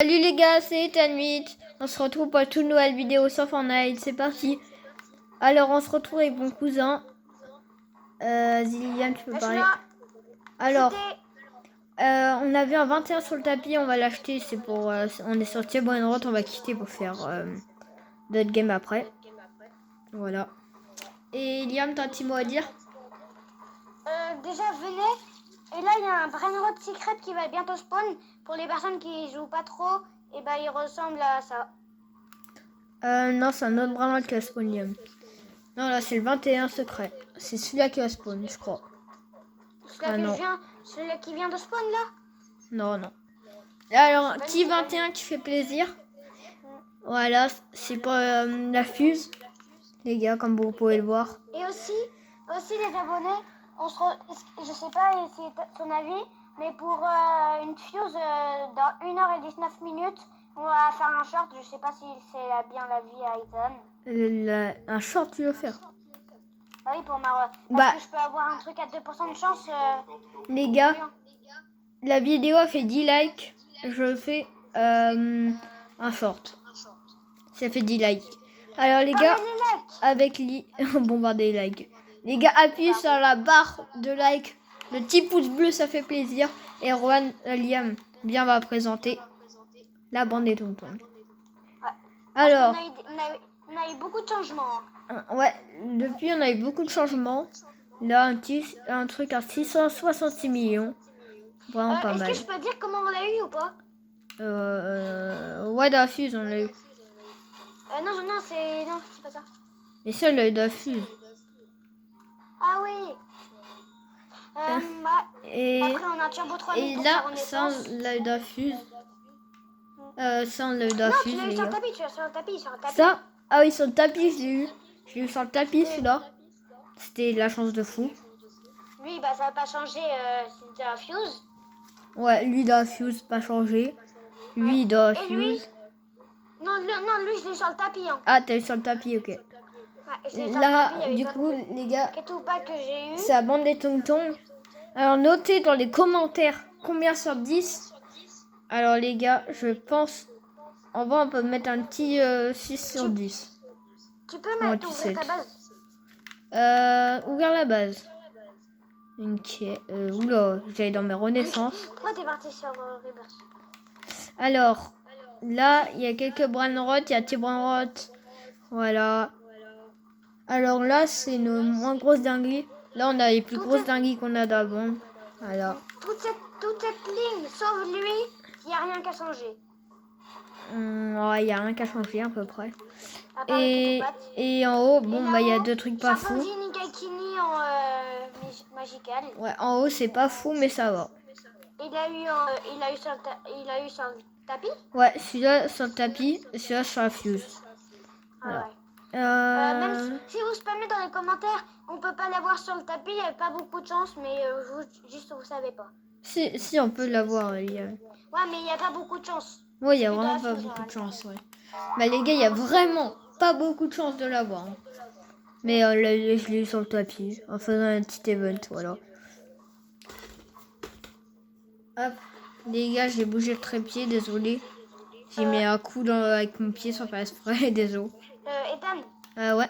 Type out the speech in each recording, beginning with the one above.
Salut les gars, c'est Ethan8. On se retrouve pour une toute nouvelle vidéo sur Fortnite. C'est parti. Alors, on se retrouve avec mon cousin. Zillian, tu peux parler. Alors, on avait un 21 sur le tapis. On va l'acheter. C'est pour. On est sur Thibaut Route. On va quitter pour faire d'autres games après. Voilà. Et Liam, t'as un petit mot à dire? Déjà, venez. Et là, il y a un Brainrot Secret qui va bientôt spawn. Pour les personnes qui jouent pas trop, et ben il ressemble à ça. Non, c'est un autre Brainrot qui va spawn, Liam. Non, là, c'est le 21 secret. C'est celui-là qui va spawn, je crois. Celui-là qui vient de spawn, là? Non. Alors, petit 21 qui fait plaisir. Voilà, c'est pour la fuse, les gars, comme vous pouvez le voir. Et aussi les abonnés, je sais pas si c'est ton avis, mais pour une fuse dans 1h19, on va faire un short. Je sais pas si c'est bien la vie à Ethan. Un short, tu veux faire? Ah oui, pour ma... Parce que je peux avoir un truc à 2% de chance. Les gars, la vidéo a fait 10 likes. Je fais un short. Ça fait 10 likes. Alors les gars, avec bombarder les likes. Les gars, appuyez sur la barre de like. Le petit pouce bleu, ça fait plaisir. Et Rohan Liam bien va présenter la bande des tontons. Ouais. Alors, on a eu beaucoup de changements. Ouais, depuis on a eu beaucoup de changements. Là, un truc à 666 millions. Vraiment pas mal. Est-ce que je peux dire comment on l'a eu ou pas? Ouais, dans la fuse, on l'a eu. Non, c'est pas ça. Et ça, on l'a eu dans la fuse. Ah oui. Après, on a Turbo 3000. Et là, ça, on l'a eu dans la fuse. Ça, on l'a eu dans la fuse. Non, tu l'as eu sur le tapis, sur le tapis. Ça, ah oui, sur le tapis, je l'ai eu. Je l'ai eu sur le tapis, celui-là. C'était la chance de fou. Lui, bah, ça va pas changer, c'est la fuse. Ouais, lui dans la fuse, pas changé. Lui dans la fuse. Lui... Non, lui, je l'ai sur le tapis. Hein. Ah, t'as eu sur le tapis, ok. Ouais, là, du coup, les gars, c'est la bande des tontons. Alors, notez dans les commentaires combien sur 10. Alors, les gars, je pense, en vrai, on peut mettre un petit 6 sur 10. Tu peux mettre ouvrir ta base. Ouvrir la base. Ok. Oula, j'allais dans mes renaissances. Pourquoi t'es parti sur Rebirth? Alors, là, il y a quelques Brainrot, il y a T-Brainrot. Voilà. Alors là, c'est une moins grosse dinguerie. Là, on a les plus grosses dingueries qu'on a d'avant. Voilà. Toute cette ligne, sauf lui, il n'y a rien qu'à changer. Ouais, il n'y a rien qu'à changer à peu près. Et en haut, bon, bah, il y a deux trucs pas fous. Nikakini en magical. Ouais, en haut, c'est pas fou, mais ça va. Il a eu sur le tapis? Ouais, celui-là sur le tapis, celui-là sur la fuse. Voilà. Ah ouais. Même si vous spammez dans les commentaires, on peut pas l'avoir sur le tapis, il n'y a pas beaucoup de chance, mais juste vous savez pas. Si, on peut l'avoir. Ouais, mais il n'y a pas beaucoup de chance. Ouais, il n'y a vraiment pas beaucoup de chance, ouais. Bah les gars, il n'y a vraiment pas beaucoup de chance de l'avoir. Hein. Mais je l'ai eu sur le tapis, en faisant un petit event, voilà. Hop, les gars, j'ai bougé le trépied, désolé. J'ai mis un coup avec mon pied sans faire exprès, désolé. Ethan? Ouais.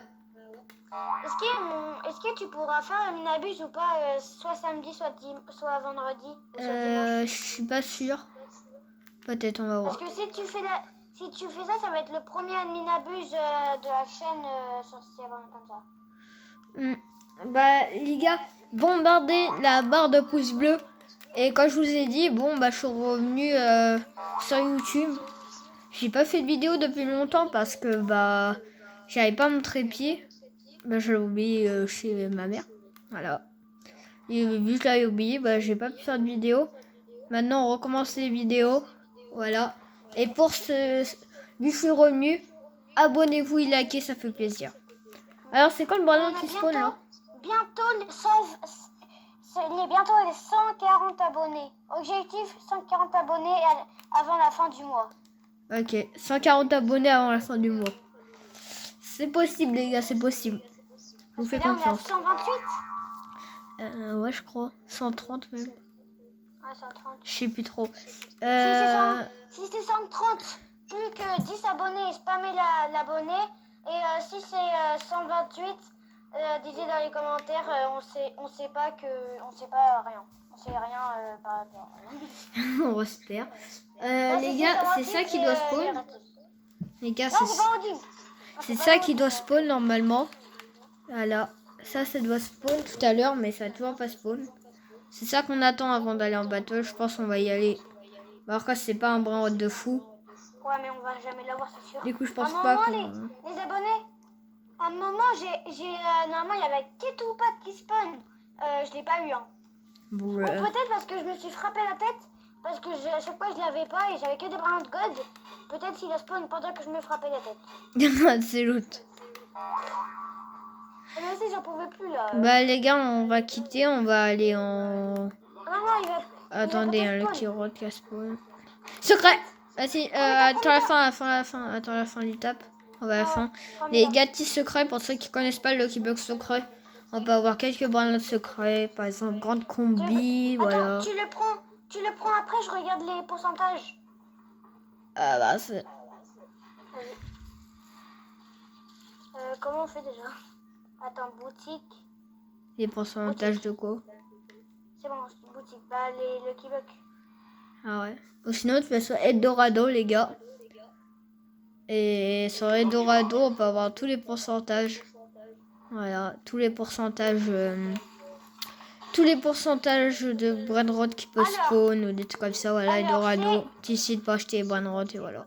Est-ce que tu pourras faire une abuse ou pas, soit samedi, soit vendredi, je suis pas sûre. Peut-être, on va voir. Parce que si tu fais ça, ça va être le premier Minabuse de la chaîne sur ces comme ça. Bah les gars, bombardez la barre de pouce bleu. Et quand je vous ai dit, bon bah je suis revenu sur YouTube. J'ai pas fait de vidéo depuis longtemps parce que bah j'avais pas mon trépied. Bah je l'ai oublié chez ma mère. Voilà. Et vu que je l'avais oublié, bah j'ai pas pu faire de vidéo. Maintenant on recommence les vidéos. Voilà. Et pour vu que je suis revenu, abonnez-vous et likez, ça fait plaisir. Alors c'est quoi le ballon qui spawn là? Bientôt les 140 abonnés. Objectif 140 abonnés avant la fin du mois. Ok, 140 abonnés avant la fin du mois. C'est possible les gars, c'est possible. Je vous fais confiance. On est à 128 ouais, je crois. 130 même. Ah, 130. Je sais plus trop. Si c'est 130, plus que 10 abonnés, spammez l'abonné. Et si c'est 128, dites dans les commentaires, on sait pas rien. On sait rien par rapport. On espère. Non, Les si gars, c'est c'est ça qui romantique, doit j'ai spawn. raté. Les gars, Non, c'est pas audible. Non, c'est pas ça qui audible. doit spawn normalement. Voilà. Ça doit spawn tout à l'heure, mais ça a toujours pas spawn. C'est ça qu'on attend avant d'aller en battle. Je pense qu'on va y aller. Alors que c'est pas un brin de fou. Ouais, mais on va jamais l'avoir, c'est sûr. Du coup, je À pense un pas moment, qu'on... les abonnés, à un moment, normalement, il y avait Ketoupat qui spawn. Je l'ai pas eu, hein. Ou peut-être parce que je me suis frappé la tête, parce que à chaque fois je l'avais pas et j'avais que des brins de god. Peut-être s'il a spawn pendant que je me frappais la tête. C'est l'autre. Mais aussi j'en pouvais plus là. Bah les gars, on va quitter, on va aller en... Non, il va. Attendez, il va un peut-être Lucky spawn. Road qui a spawn. Secret. Vas-y, attends la fin, attends la fin du tap. On va à la fin. Les gars, petits secrets, pour ceux qui connaissent pas le Lucky Block secret, on peut avoir quelques brins de secrets, par exemple grande combi, voilà. Attends, tu le prends après, je regarde les pourcentages. Ah bah c'est... Vas-y. Comment on fait déjà? Attends, boutique. Les pourcentages de quoi? C'est bon, boutique. Bah, le Lucky Block. Ah ouais. Ou sinon, de toute façon, Eldorado, les gars. Et sur Eldorado, on peut avoir tous les pourcentages. Voilà, tous les pourcentages de Brainrot qui peut spawn ou des trucs comme ça. Voilà, Eldorado. Tu décides pas acheter Brainrot et voilà.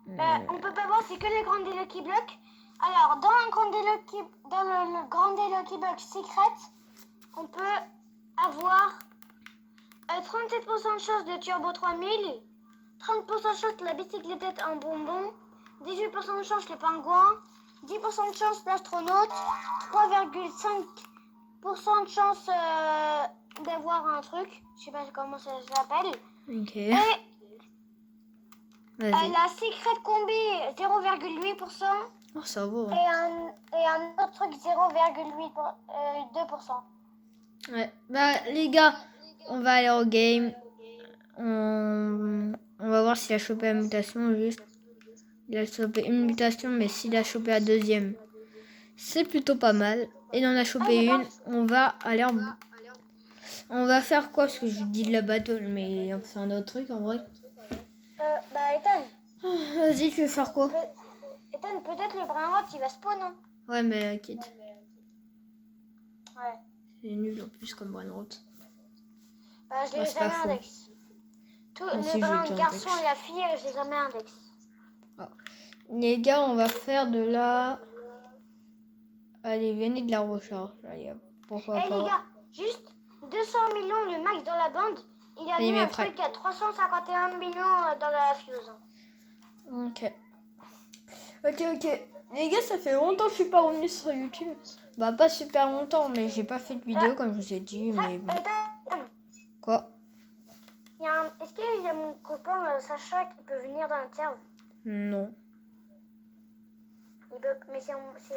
On peut pas voir, c'est que les grandes des Lucky Block. Alors, dans le grand des Lucky Block Secret, on peut avoir 37% de chance de Turbo 3000, 30% de chance de la bicyclette en bonbon, 18% de chance le pingouin, 10% de chance l'astronaute, 3,5% de chance d'avoir un truc, je sais pas comment ça s'appelle. Ok. Et la Secret Combi 0,8%. Oh, ça vaut. Et un autre truc 0,2%. Ouais. Bah les gars, on va aller au game. On va voir s'il a chopé la mutation juste. Il a chopé une mutation, mais s'il a chopé la deuxième, c'est plutôt pas mal. Et il en a chopé une. On va aller en... On va faire quoi? Parce que je dis de la battle, mais on fait un autre truc en vrai. Bah Ethan. Vas-y, tu veux faire quoi? Ethan, peut-être le Brainrot il va spawn, hein. Ouais, mais quitte. Ouais. C'est nul en plus comme Brainrot. Bah je l'ai jamais index. Le brin de garçon et la fille, je les ai jamais index. Oh. Les gars, on va faire de la... Allez, venez de la recharge. Allez, pourquoi pas. Les gars, juste 200 millions le max dans la bande. Il a mis un truc à 351 millions dans la fuse. Ok. Les gars, ça fait longtemps que je suis pas revenue sur YouTube. Bah, pas super longtemps, mais j'ai pas fait de vidéo comme je vous ai dit. Mais bon. Quoi? Est-ce qu'il y a mon copain Sacha qui peut venir dans le serve? Non. Mais c'est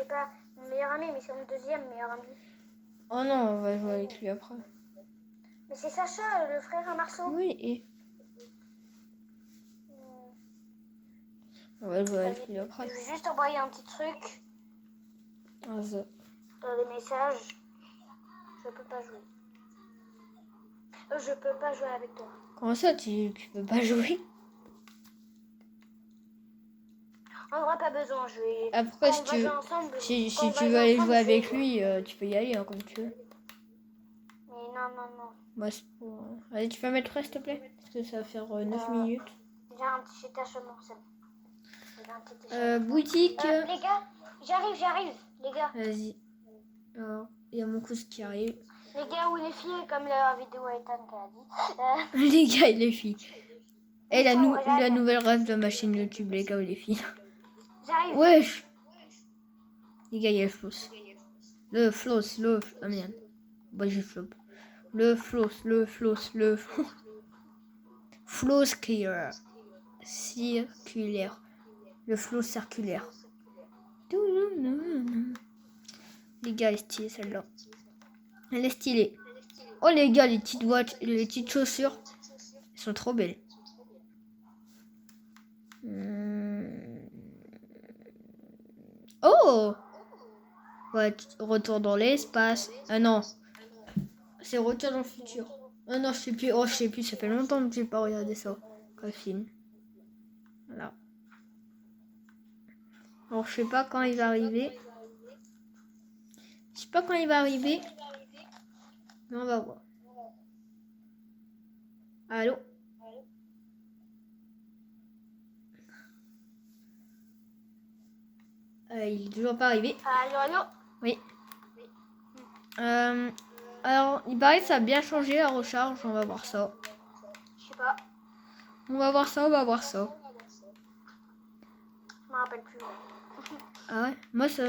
pas mon meilleur ami, mais c'est mon deuxième meilleur ami. Oh non, on va jouer avec lui après. Mais c'est Sacha, le frère à Marceau. Oui, et... On va jouer avec lui après. Je vais juste envoyer un petit truc. Ah, ça. Dans les messages. Je peux pas jouer. Je peux pas jouer avec toi. Comment ça, tu peux pas jouer? On n'aura pas besoin de jouer. Après, si tu veux aller jouer avec lui, tu peux y aller hein, comme tu veux. Mais non. Moi, c'est pour... Allez, tu peux mettre prêt, s'il te plaît? Parce que ça va faire 9 minutes. J'ai un petit détachement, c'est bon. Boutique. Les gars, j'arrive, les gars. Vas-y. Alors, il y a mon cousin qui arrive. Les gars ou les filles, comme la vidéo Ethan qui a dit. Les gars et les filles. Et la nouvelle rêve de ma chaîne YouTube, les gars ou les filles. J'arrive. Wesh. Les gars, il y a le floss. Ah merde. Bah, j'ai flop. Le floss. Floss circulaire. Le flow circulaire. Les gars, elle est stylée celle-là. Elle est stylée. Oh les gars, les petites chaussures, elles sont trop belles. Oh! Ouais, retour dans l'espace. Ah non, c'est Retour dans le futur. Ah non, je sais plus. Oh, je sais plus. Ça fait longtemps que j'ai pas regardé ça comme film. Voilà. Alors, je sais pas quand il va arriver. Je sais pas quand il va arriver. Mais on va voir. Allô? Il est toujours pas arrivé. Allô, allô. Oui. Alors, il paraît que ça a bien changé la recharge. On va voir ça. Je sais pas. On va voir ça, on va voir ça. Je me rappelle plus. Ah ouais? Moi, ça,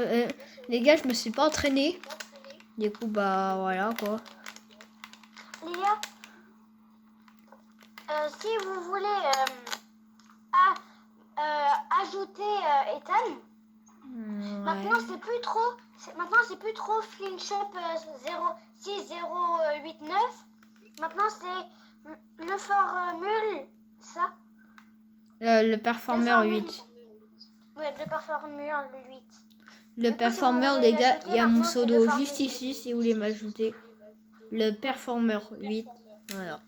les gars, je me suis pas entraîné. Du coup, bah voilà quoi. Les gars, si vous voulez ajouter Ethan, maintenant c'est plus trop. Maintenant c'est plus trop Flinshop 06089. Maintenant c'est le formule, ça. Le Performer 8. Ouais, le Performer 8. Le Performer, les gars, il y a mon pseudo juste ici si vous voulez m'ajouter. Le Performer 8. Voilà.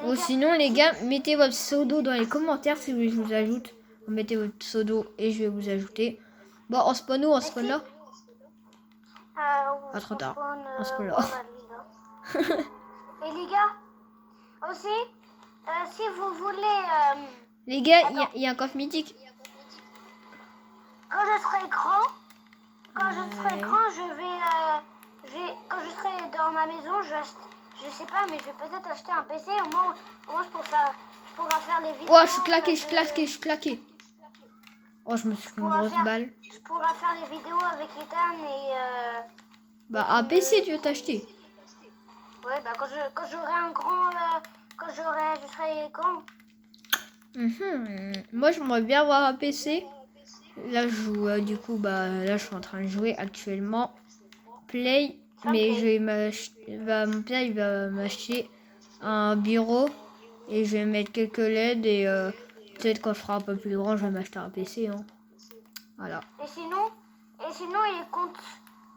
Ou sinon, les gars, mettez votre pseudo dans les commentaires si vous voulez que je vous ajoute. Vous mettez votre pseudo et je vais vous ajouter. Bon, on spawn où? On spawn là? Pas trop tard. On spawn là. Et les gars, aussi, si vous voulez... les gars, il y a un coffre mythique. Quand je serai grand, quand je serai dans ma maison, je sais pas, mais je vais peut-être acheter un PC. Au moins je pourrai faire les vidéos. Oh, je suis claqué. Oh, je me suis fait une grosse balle. Je pourrai faire les vidéos avec Ethan et... bah, un PC, tu veux t'acheter? Ouais, bah quand j'aurai un grand... je serai grand. Moi, j'aimerais bien avoir un PC. Là, je joue, du coup, bah, là, je suis en train de jouer actuellement. Play, mais mon père, il va m'acheter un bureau et je vais mettre quelques LED et peut-être quand je serai un peu plus grand, je vais m'acheter un PC. Hein. Voilà. Et sinon, il compte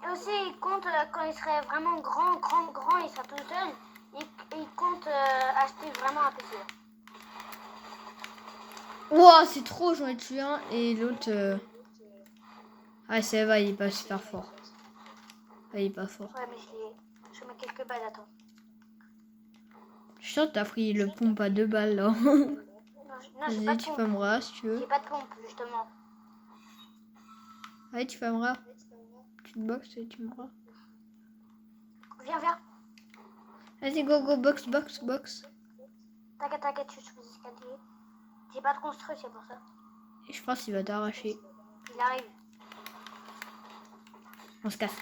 quand il serait vraiment grand, il sera tout seul. Il compte acheter vraiment un PC. Wow, c'est trop, j'en ai tué un et l'autre. Ah, ça va, il est pas super fort. Ah, il est pas fort. Ouais, mais je mets quelques balles, attends. Je suis sûr que t'as pris le pompe à 2 balles là. Non, j'ai pas Vas-y, de tu pompe. peux me ras si tu veux. J'ai pas de pompe, justement. Allez, tu fais me ras. Tu te boxes et tu me ras. Viens. Vas-y, go, box. T'inquiète, je suis sous les escaliers. J'ai pas de construit, c'est pour ça. Et je pense qu'il va t'arracher. Il arrive. On se casse.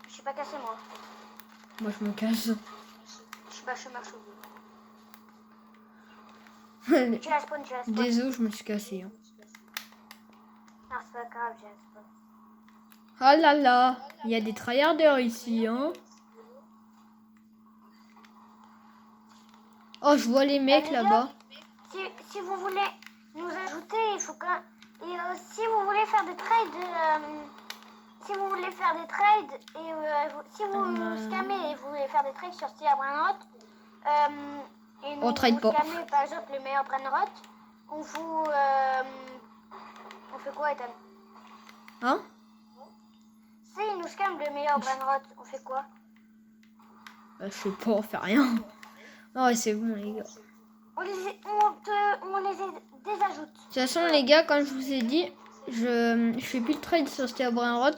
Je suis pas cassé, moi. Moi, je me casse. Je suis pas chômeur chauve. Tu la spawn. Désolé, je me suis cassé. Hein. Non, c'est pas grave, j'ai la spawn. Oh là là, il y a des tryharders ici, hein. Oh, je vois les mecs là-bas. Si vous voulez nous ajouter, il faut que... Et si vous voulez faire des trades... et si vous scammez et vous voulez faire des trades sur Steve Brainrot, et nous trade pas. scammez par exemple le meilleur Brainrot, on vous... on fait quoi, Ethan? Hein? Si il nous scamme le meilleur Brainrot, on fait quoi? Je sais pas, on fait rien. Non, ouais, c'est bon, les gars. On les désajoute. De toute façon, les gars, comme je vous ai dit, je fais plus de trade sur Steve Brainrot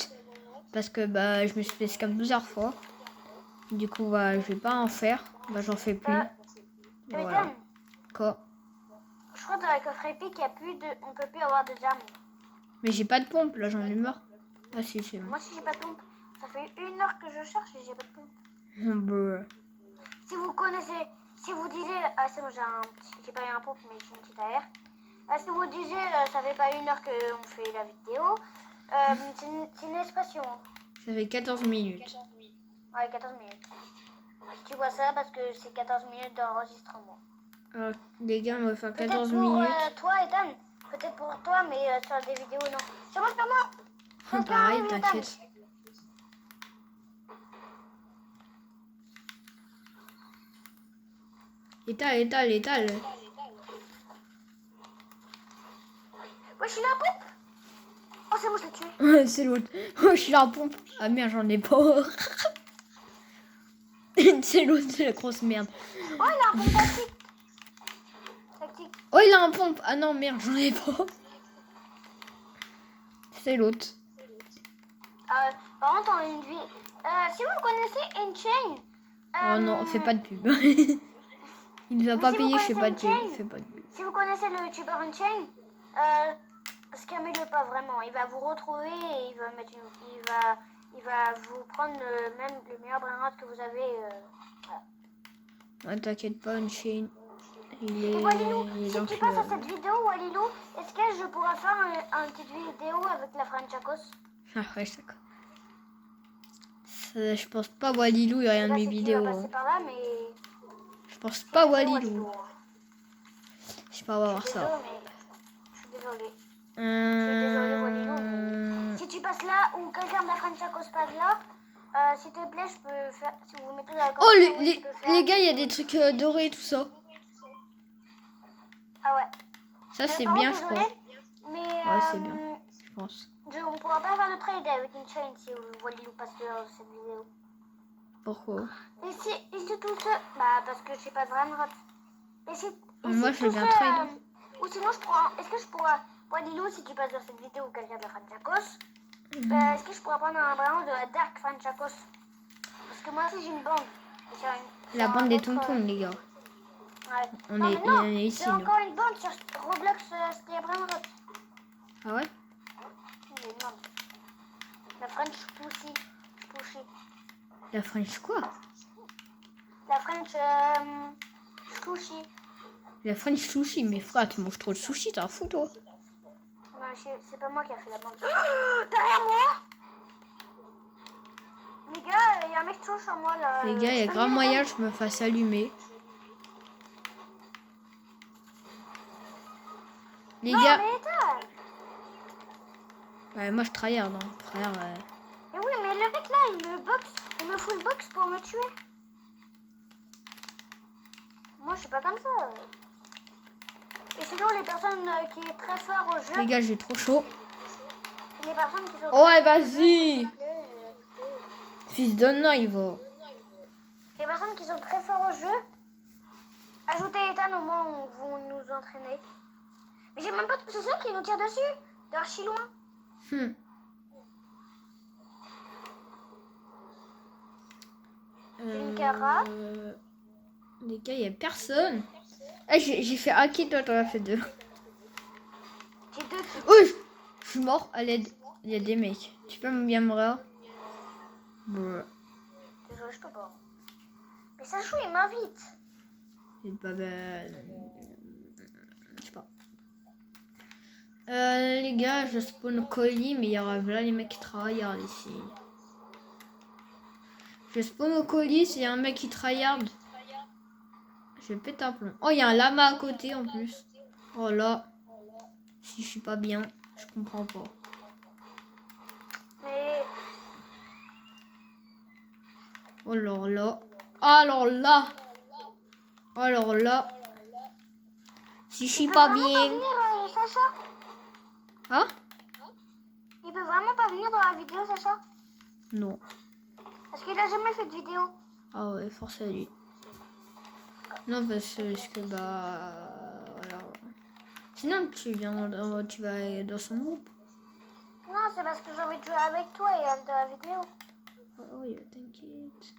parce que bah, je me suis fait scam plusieurs fois. Du coup, bah, je vais pas en faire. Bah, j'en fais plus. Voilà. Ethan, Quoi? je crois que dans la coffre épique, on peut plus avoir de armes. Mais j'ai pas de pompe, là, j'en ai marre. Ah si, c'est bon. Moi aussi, j'ai pas de pompe. Ça fait 1 heure que je cherche et j'ai pas de pompe. Si vous connaissez, si vous disiez... Ah, c'est bon, j'ai pas eu un pompe, mais j'ai une petite AR. Si vous disiez, ça fait pas 1 heure qu'on fait la vidéo, c'est une expression. Ça fait 14 minutes. Ouais, 14 minutes. Si tu vois ça, parce que c'est 14 minutes d'enregistrement. Alors, les gars, on va faire Peut-être 14 pour minutes. toi, Ethan. Peut-être pour toi, mais sur des vidéos, non. C'est moi, Quelqu'un Pareil, arrive, Ethan. t'inquiète. Étale. Ouais, je suis là, pompe. Oh, c'est moi, je l'ai tué. C'est l'autre. Oh, je suis la pompe. Ah merde, j'en ai pas. C'est l'autre, c'est la grosse merde. Oh, il a un pompe tactique. Oh, il a un pompe. Ah non, merde, j'en ai pas. C'est l'autre. Par contre, on a une vie. Si vous connaissez Enchain. Oh non, fais pas de pub. Il nous a pas si payé, vous je fais pas de pub. connaissez Fais pas de pub. Si vous connaissez le youtubeur Enchain, scammez-le pas vraiment. Il va vous retrouver et il va mettre il va vous prendre même le meilleur brainrot que vous avez. Voilà. Ouais, t'inquiète pas, une chaîne. Il est. Et Walilou, il est si dans tu le passes à club. cette vidéo, Walilou, est-ce que je pourrais faire une petite vidéo avec la Franchakos? Ah ouais, d'accord. Je pense pas Walilou, il y a rien de mes vidéos. Qui va passer Hein. par là, mais Je pense pas désolé, Walilou. Je sais pas, on va voir ça. Je suis désolée. désolée, Walilou, Euh... Si tu passes là ou quelqu'un de la Franchakos passe là, s'il te plaît, je peux faire. Si vous mettez dans la Oh, commentaire, oui, tu peux faire les gars, il y a des trucs dorés, tout ça. Ah ouais. Ça, c'est par bien, contre, je crois. Mais Ouais, c'est bien, je pense. on ne pourra pas faire de trade avec une chaîne si Walilou passe dans cette vidéo. Pourquoi? Et si tout ça. Bah, parce que je sais pas de Ranrot. Moi, je veux bien trade. Ou sinon, est-ce que je pourrais. Walilou, si tu passes dans cette vidéo ou quelqu'un de la Franchakos, est-ce que je pourrais prendre un ballon de la Dark Franchakos? Parce que moi aussi, j'ai une bande. La bande des tontons, les gars. Ouais. On Non, est, mais non, on est j'ai ici, nous. encore une bande sur Roblox, c'était Ranrot. Ah ouais? J'ai une bande. La French Pussy. La French quoi? La French Sushi. La French sushi, mais frère, tu manges trop de sushi, t'en fous, toi? Non, c'est pas moi qui a fait la bande. Derrière moi! Les gars, il y a un mec trop sur moi là. Les gars, il y a grand moyen que je me fasse allumer. Les non, gars. mais attends. Ouais, moi, je tryhard, hein, frère. Mais oui, mais le mec là, il me full box pour me tuer. Moi, je suis pas comme ça. Et sinon, les personnes qui sont très fortes au jeu. Les gars, j'ai trop chaud. Les personnes qui sont. Oh, ouais, vas-y! Fils de naïve. Les personnes qui sont très fortes au jeu. Ajoutez Ethan au moment où vous nous entraînez. Mais j'ai même pas de possesseur qui nous tire dessus. D'archi loin. Une cara. Les gars, il n'y a personne. Ah, j'ai fait hacker, toi, t'en as fait 2. J'ai 2 qui. Oh, je suis mort à l'aide. Il y a des mecs. Tu peux bien mourir? Bon. Désolé, je peux pas. Mais ça joue, il m'invite. C'est pas belle. Je sais pas. Les gars, je spawn au colis, mais il y aura là les mecs qui travaillent ici. Je spawn au colis, il y a un mec qui tryhard. Je pète un plomb. Oh, il y a un lama à côté en plus. Oh là. Si je suis pas bien, je comprends pas. Mais. Oh alors là. Alors là. Alors là. Si je suis pas bien. Il peut vraiment pas venir, Sacha. Hein? Il peut vraiment pas venir dans la vidéo, Sacha. Non. Parce qu'il a jamais fait de vidéo. Ah ouais, force à lui. Non, parce que bah. Voilà. Sinon, tu vas dans son groupe. Non, c'est parce que j'ai envie de jouer avec toi et dans la vidéo. Oh, yeah, t'inquiète.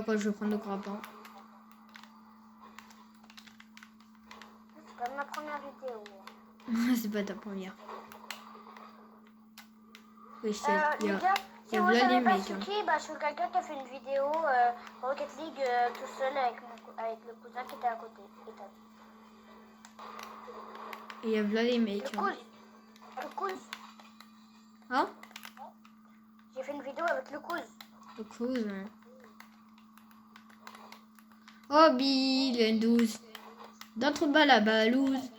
Quand je vais prendre le grappin. C'est pas ma première vidéo. C'est pas ta première. Oui, c'est. Les gars, si vous là savez les pas mecs. c'est qui, bah, je suis quelqu'un qui a fait une vidéo Rocket League tout seul avec le cousin qui était à côté. Et il y a là les mecs. Le cousin. Hein? J'ai fait une vidéo avec le cousin. Le cruise. Hein. Hobby, 12. D'autres balles à balouse.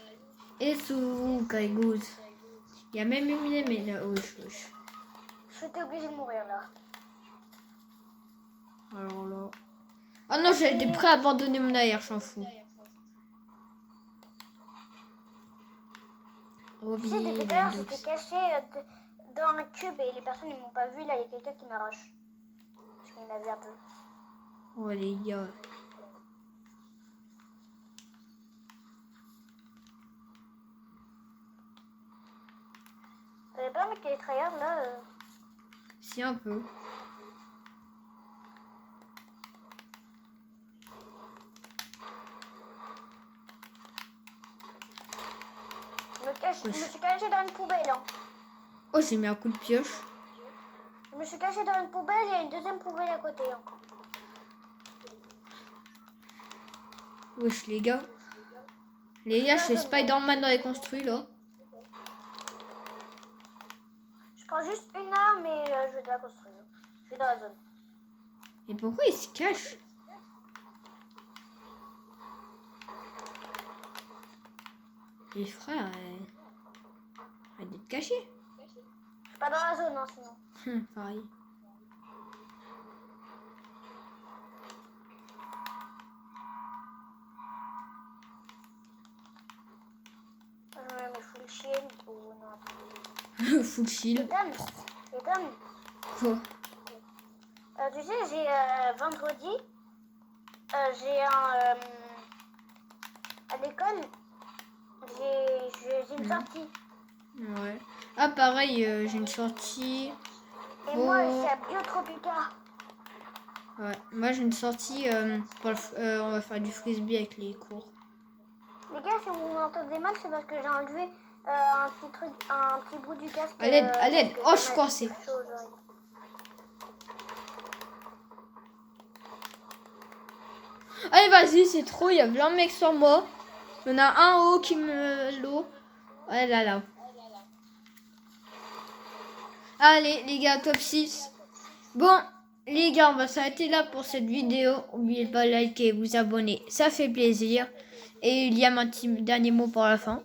Et sous caigouze. Il y a même une mais là, wesh. J'étais obligée de mourir là. Alors là. Oh non, j'étais prêt à abandonner mon air, j'en fous. Tu sais, depuis tout à l'heure, j'étais caché dans un cube et les personnes ne m'ont pas vu. Là, il y a quelqu'un qui m'arrache. Parce qu'il m'a vu un peu. Oh les gars. T'avais pas un mec qui est tryhard là Si, un peu. Je me suis caché dans une poubelle. Hein. Oh, j'ai mis un coup de pioche. Je me suis caché dans une poubelle et il y a une deuxième poubelle à côté. Hein. Wesh, les gars. Les gars, c'est Spider-Man dans les construits, là. Je prends juste une arme et je vais te la construire. Je suis dans la zone. Et pourquoi il se cache? Les frères, arrête d'être caché. Je suis pas dans la zone, hein, sinon. Pareil. Mais full shield ou non. Full shield. Ethan, Quoi? tu sais, j'ai vendredi, j'ai un... à l'école, j'ai une sortie. Ouais. Ah, pareil, j'ai une sortie. Et moi, c'est à Biotropica. Ouais. Moi, j'ai une sortie. On va faire du frisbee avec les cours. Les gars, si vous m'entendez mal, c'est parce que j'ai enlevé un petit bout du casque. À l'aide. Oh, je suis coincé. Allez, vas-y, c'est trop. Il y a plein de mecs sur moi. Il y en a un en haut qui me l'eau. Ouais, là. Allez, les gars, top 6. Bon, les gars, on va s'arrêter là pour cette vidéo. N'oubliez pas de liker et vous abonner. Ça fait plaisir. Et il y a un petit dernier mot pour la fin.